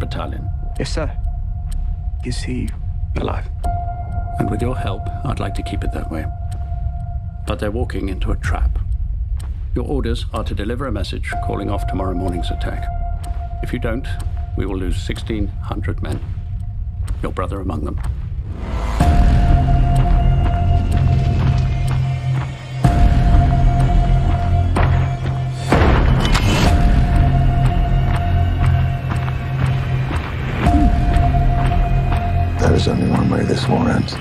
battalion. Yes, sir. Is he alive? And with your help, I'd like to keep it that way. But they're walking into a trap. Your orders are to deliver a message calling off tomorrow morning's attack. If you don't, we will lose 1,600 men. Your brother among them. There's only one way this war ends.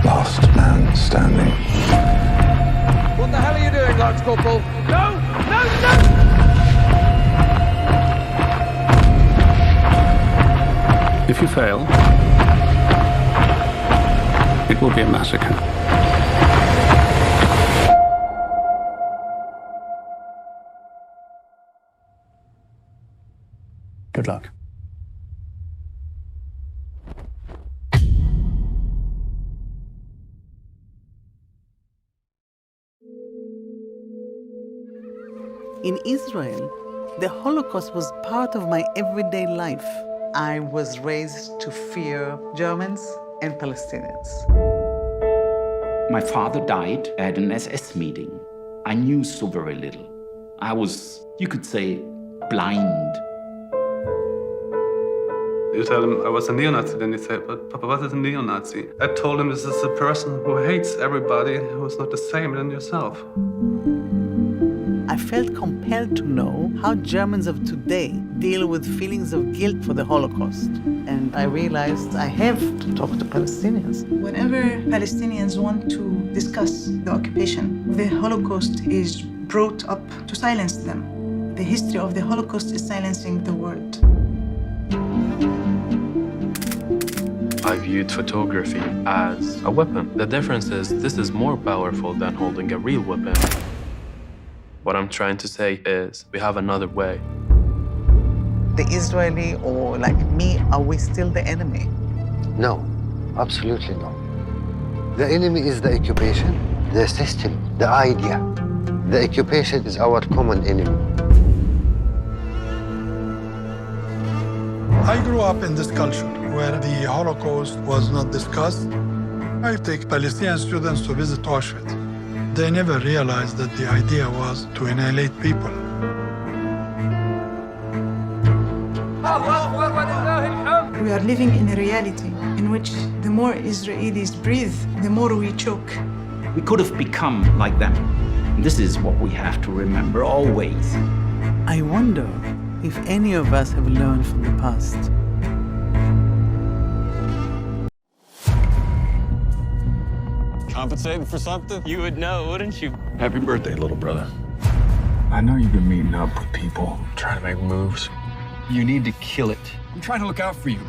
Last man standing. What the hell are you doing, Lance Corporal? No! No! No! If you fail, it will be a massacre. Good luck. In Israel, the Holocaust was part of my everyday life. I was raised to fear Germans and Palestinians. My father died at an SS meeting. I knew so very little. I was, you could say, blind. You tell him I was a neo-Nazi, then he said, but Papa, what is a neo-Nazi? I told him this is a person who hates everybody, who is not the same than yourself. I felt compelled to know how Germans of today deal with feelings of guilt for the Holocaust. And I realized I have to talk to Palestinians. Whenever Palestinians want to discuss the occupation, the Holocaust is brought up to silence them. The history of the Holocaust is silencing the word. I viewed photography as a weapon. The difference is this is more powerful than holding a real weapon. What I'm trying to say is we have another way. The Israeli, or like me, are we still the enemy? No, absolutely no. The enemy is the occupation, the system, the idea. The occupation is our common enemy. I grew up in this culture where the Holocaust was not discussed. I take Palestinian students to visit Auschwitz. They never realized that the idea was to annihilate people. We are living in a reality in which the more Israelis breathe, the more we choke. We could have become like them. This is what we have to remember always. I wonder if any of us have learned from the past. Compensating for something? You would know, wouldn't you? Happy birthday, little brother. I know you've been meeting up with people, trying to make moves. You need to kill it. I'm trying to look out for you.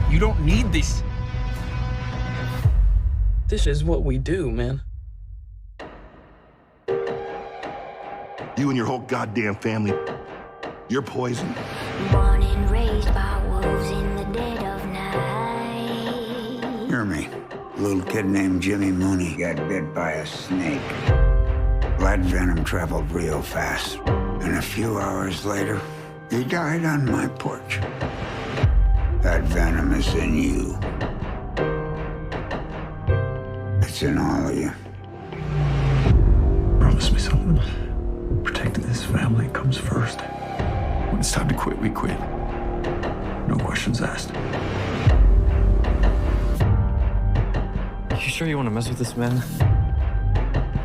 You don't need this. This is what we do, man. You and your whole goddamn family, you're poison. Born and raised by wolves in the dead of night. Hear me. A little kid named Jimmy Mooney got bit by a snake. Blood venom traveled real fast. And a few hours later, he died on my porch. That venom is in you. It's in all of you. Promise me something. Protecting this family comes first. When it's time to quit, we quit. No questions asked. You sure you want to mess with this man?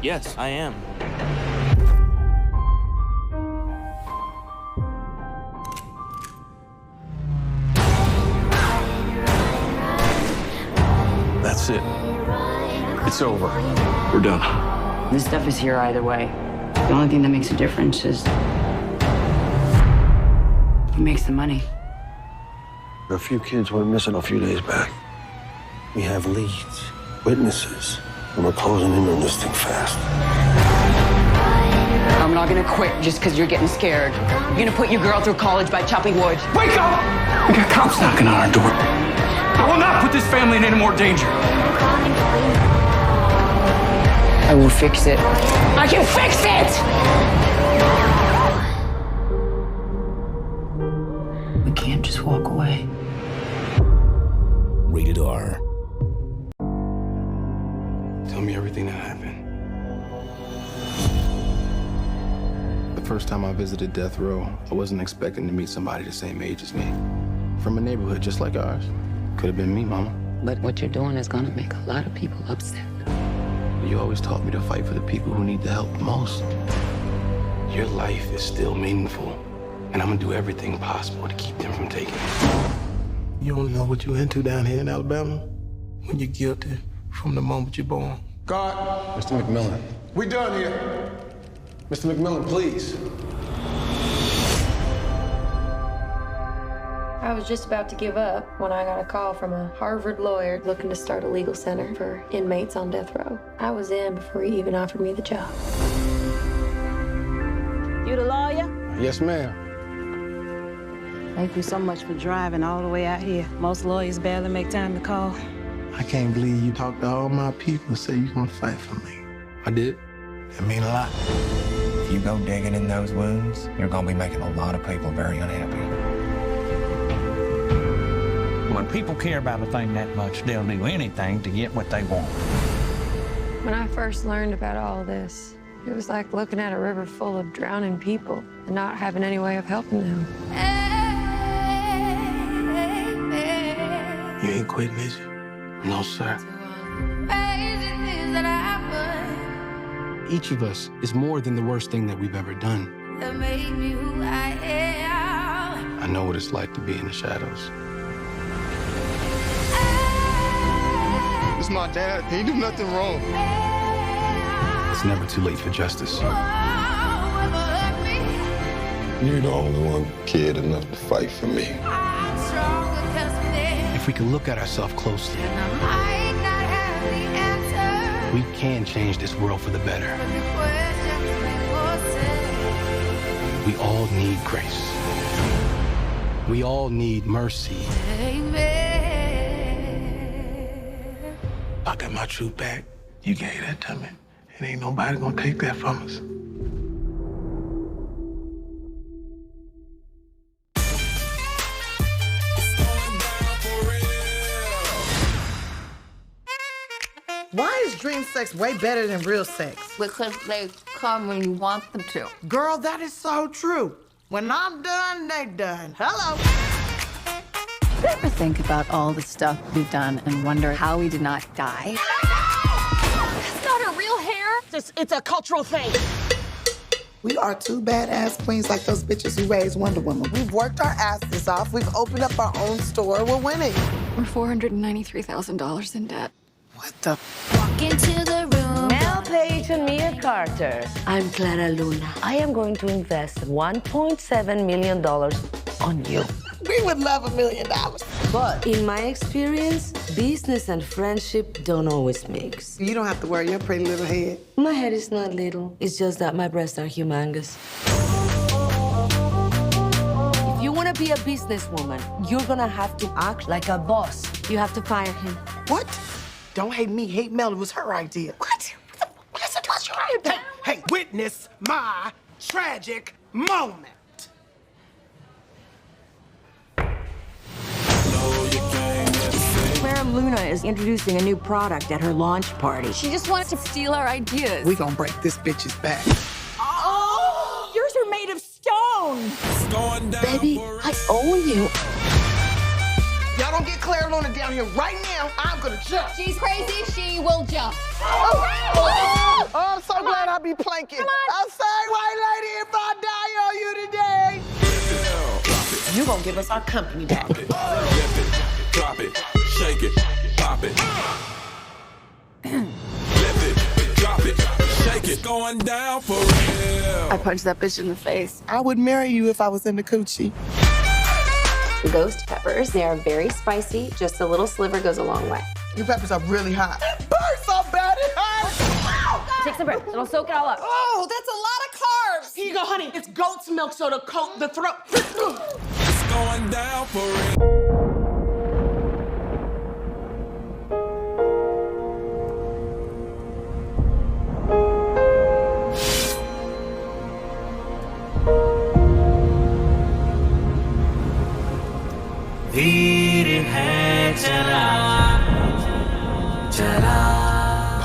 Yes, I am. That's it. It's over. We're done. This stuff is here either way. The only thing that makes a difference is who makes the money. A few kids went missing a few days back. We have leads, witnesses, and we're closing in on this thing fast. I'm not gonna quit just because you're getting scared. You're gonna put your girl through college by chopping wood. Wake up! We got cops knocking on our door. I will not put this family in any more danger. I will fix it. I can fix it! to walk away. Rated R. Tell me everything that happened. The first time I visited death row, I wasn't expecting to meet somebody the same age as me. From a neighborhood just like ours. Could have been me, Mama. But what you're doing is gonna make a lot of people upset. You always taught me to fight for the people who need the help the most. Your life is still meaningful, and I'm gonna do everything possible to keep them from taking it. You don't know what you're into down here in Alabama when you're guilty from the moment you're born. God. Mr. McMillan. We done here. Mr. McMillan, please. I was just about to give up when I got a call from a Harvard lawyer looking to start a legal center for inmates on death row. I was in before he even offered me the job. You the lawyer? Yes, ma'am. Thank you so much for driving all the way out here. Most lawyers barely make time to call. I can't believe you talked to all my people and say you're gonna fight for me. I did. It mean a lot. If you go digging in those wounds, you're gonna be making a lot of people very unhappy. When people care about a thing that much, they'll do anything to get what they want. When I first learned about all this, it was like looking at a river full of drowning people and not having any way of helping them. You ain't quitting, is you? No, sir. Each of us is more than the worst thing that we've ever done. I know what it's like to be in the shadows. It's my dad. He do nothing wrong. It's never too late for justice. You're the only one cared enough to fight for me. If we can look at ourselves closely, we can change this world for the better. We all need grace. We all need mercy. I got my truth back. You gave that to me. And ain't nobody gonna take that from us. Why is dream sex way better than real sex? Because they come when you want them to. Girl, that is so true. When I'm done, they done. Hello. You ever think about all the stuff we've done and wonder how we did not die? That's not her real hair. It's a cultural thing. We are two badass queens like those bitches who raised Wonder Woman. We've worked our asses off. We've opened up our own store. We're winning. We're $493,000 in debt. What the? Walk into the room. Mel Page and Mia Carter. I'm Clara Luna. I am going to invest $1.7 million on you. We would love $1 million. But in my experience, business and friendship don't always mix. You don't have to worry your pretty little head. My head is not little. It's just that my breasts are humongous. If you want to be a businesswoman, you're gonna have to act like a boss. You have to fire him. What? Don't hate me, hate Mel. It was her idea. What? Yes, it was your idea. Hey, witness my tragic moment. Clara Luna is introducing a new product at her launch party. She just wants to steal our ideas. We gonna break this bitch's back. Oh! Yours are made of stone. Baby, I own you. Y'all don't get Clara Luna down here right now. I'm gonna jump. She's crazy. She will jump. Oh, I'm so glad I be planking. I'm sorry, white lady, if I die on you today. You gonna give us our company back. Drop it, shake it, pop it. Flip it, drop it, shake it. Going down for real. I punched that bitch in the face. I would marry you if I was in the coochie. Ghost peppers. They are very spicy. Just a little sliver goes a long way. Your peppers are really hot. It burns so bad it hurts. Take some breath. It'll soak it all up. Oh, that's a lot of carbs. Here you go, honey. It's goat's milk, so to coat the throat. It's going down for real.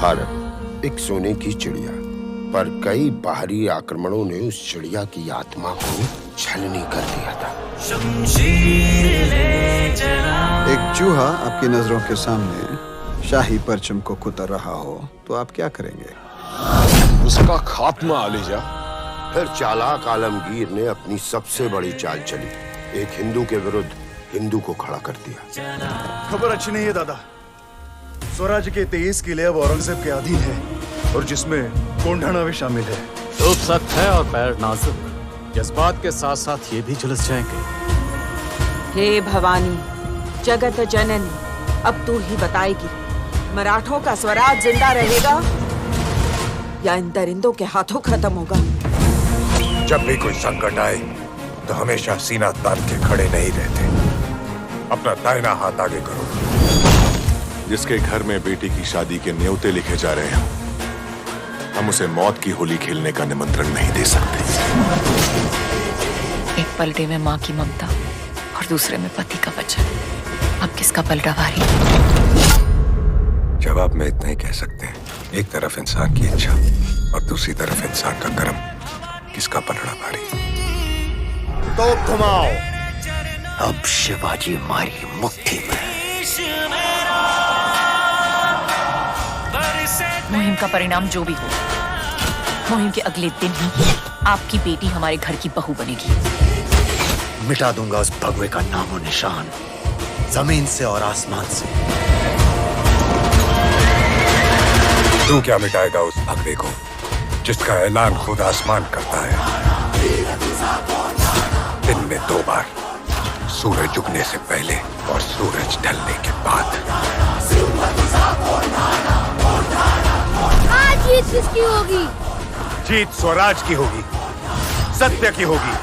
Bharat एक सोने की चिड़िया, पर कई बाहरी आक्रमणों ने उस चिड़िया की आत्मा को छलनी कर दिया था। एक चूहा आपकी नजरों के सामने शाही परचम को कुतर रहा हो तो आप क्या करेंगे? उसका खात्मा आलिजा। फिर चालाक आलमगीर ने अपनी सबसे बड़ी चाल चली, एक हिंदू के विरुद्ध हिंदू को खड़ा कर दिया। खबर अच्छी नहीं है दादा। स्वराज के 23 किले अब औरंगजेब के अधीन है और जिसमें कोंढाणा भी शामिल है। रूप सख्त है और पैर नाजुक, जज्बात के साथ साथ ये भी झुलस जाएंगे। हे भवानी, जगत जननी, अब तू ही बताएगी, मराठों का स्वराज जिंदा रहेगा या इन दरिंदों के हाथों खत्म होगा? जब भी कोई संकट आए तो हमेशा सीना तान के खड़े नहीं रहते। अपना दाहिना हाथ आगे करो। जिसके घर में बेटी की शादी के न्योते लिखे जा रहे हैं, हम उसे मौत की होली खेलने का निमंत्रण नहीं दे सकते। एक पलटे में माँ की ममता और दूसरे में पति का वचन। अब किसका पलड़ा भारी? जवाब में इतना ही कह सकते हैं, एक तरफ इंसान की इच्छा और दूसरी तरफ इंसान का कर्म। किसका पलड़ा भारी? तो घुमाओ। अब शिवाजी हमारी मुट्ठी में। मुहिम का परिणाम जो भी हो, मुहिम के अगले दिन ही आपकी बेटी हमारे घर की बहू बनेगी। मिटा दूंगा उस भगवे का नामो निशान जमीन से और आसमान से। तू क्या मिटाएगा उस भगवे को जिसका ऐलान खुद आसमान करता है? दिन में 2 बार, सूरज उगने से पहले और सूरज ढलने के बाद। आज जीत किसकी होगी? जीत स्वराज की होगी, सत्य की होगी,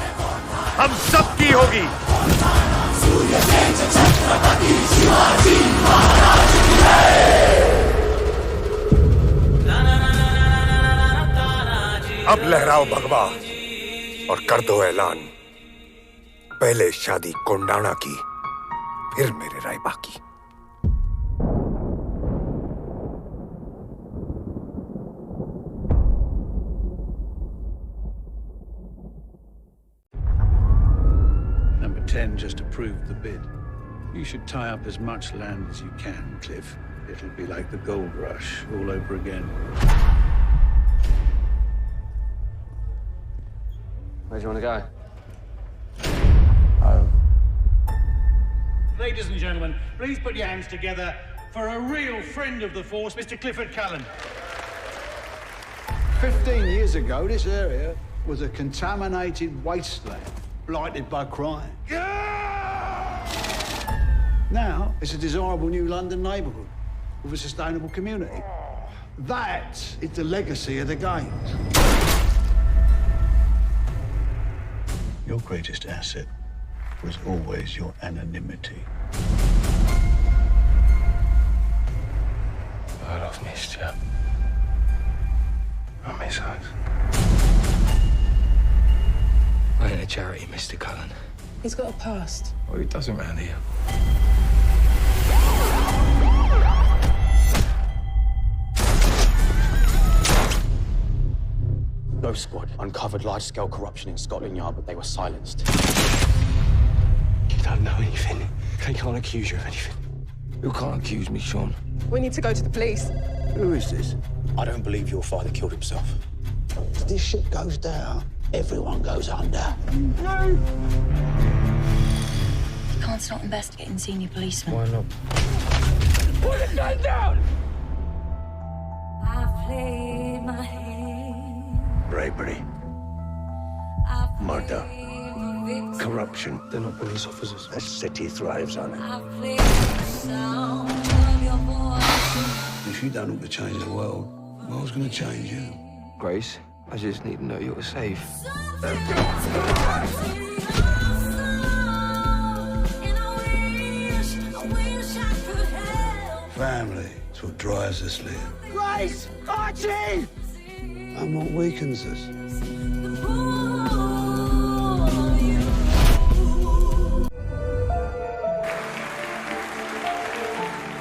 हम सब की होगी। अब लहराओ भगवा और कर दो ऐलान, पहले शादी कोंडाणा की, फिर मेरे रायबा की। Number 10 just approved the bid. You should tie up as much land as you can, Cliff. It'll be like the gold rush all over again. Where do you want to go? Ladies and gentlemen, please put your hands together for a real friend of the force, Mr. Clifford Callan. 15 years ago, this area was a contaminated wasteland, blighted by crime. Now, it's a desirable new London neighbourhood with a sustainable community. That is the legacy of the Games. Your greatest asset was always your anonymity. I've missed you. I miss us. I ain't a charity, Mr. Cullen. He's got a past. Well, he doesn't round here. Ghost Squad uncovered large-scale corruption in Scotland Yard, but they were silenced. You don't know anything. They can't accuse you of anything. You can't accuse me, Sean. We need to go to the police. Who is this? I don't believe your father killed himself. If this shit goes down, everyone goes under. No! You can't start investigating senior policemen. Why not? Put the gun down! Bravery, murder, corruption. They're not police officers. The city thrives on it. If you don't want to change the world, what's going to change you? Grace, I just need to know you're safe. Family is what drives us, Liam. Grace! Archie! And what weakens us.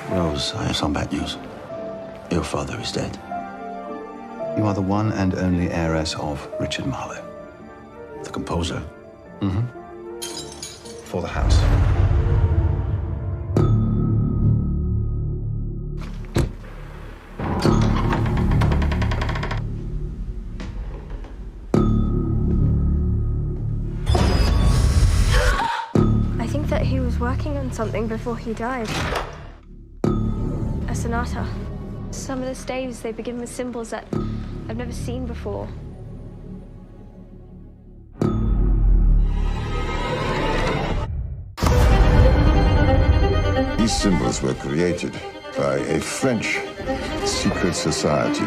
Rose, I have some bad news. Your father is dead. You are the one and only heiress of Richard Marlowe, the composer. For the house. I think that he was working on something before he died. A sonata. Some of the staves, they begin with symbols that I've never seen before. These symbols were created by a French secret society.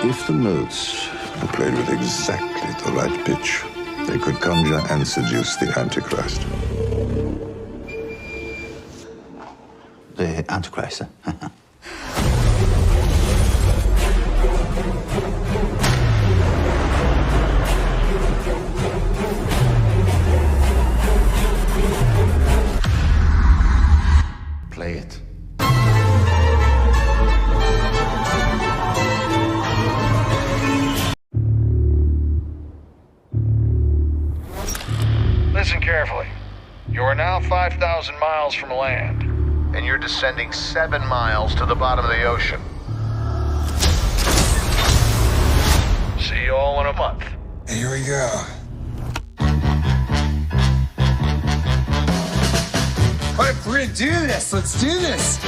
If the notes were played with exactly the right pitch, they could conjure and seduce the Antichrist. The Antichrist, Play it. Listen carefully. You are now 5,000 miles from land, and you're descending 7 miles to the bottom of the ocean. See you all in a month. Here we go. All right, we're gonna do this. Let's do this.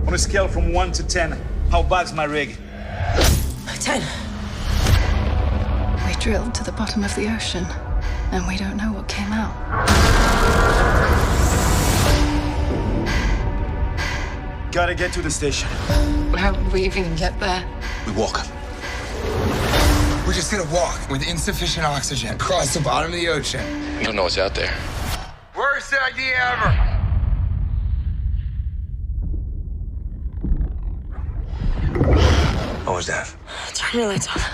On a scale from 1 to 10, how bad's my rig? 10. We drilled to the bottom of the ocean, and we don't know what came out. Gotta get to the station. How would we even get there? We walk. We're just gonna walk with insufficient oxygen across the bottom of the ocean. You don't know what's out there. Worst idea ever. What was that? Turn your lights off.